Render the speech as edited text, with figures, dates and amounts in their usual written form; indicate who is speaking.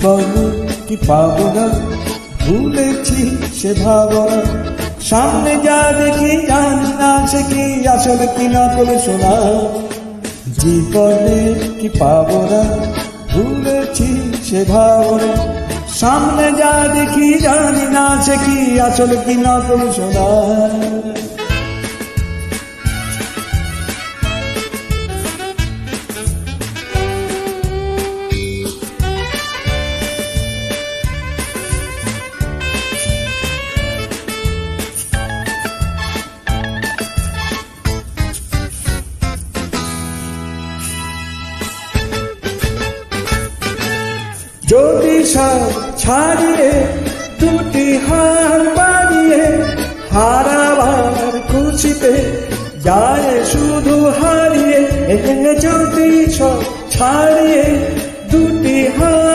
Speaker 1: জীবনে কি পাবো না, ভুলেছি সে ভাবনা। সামনে যা দেখি জানি না সে কি আসল কি নকল শোনা। জীবনে কি পাবো না, ভুলেছি সে ভাবনা। সামনে যা দেখি জানি না সে কি আসল কি নকল শোনা। যদি সব ছাড়িয়ে দুটি হাত বাড়িয়ে হারাবার খুশিতে যায় শুধু হারিয়ে, যদি সব ছাড়িয়ে দুটি হাত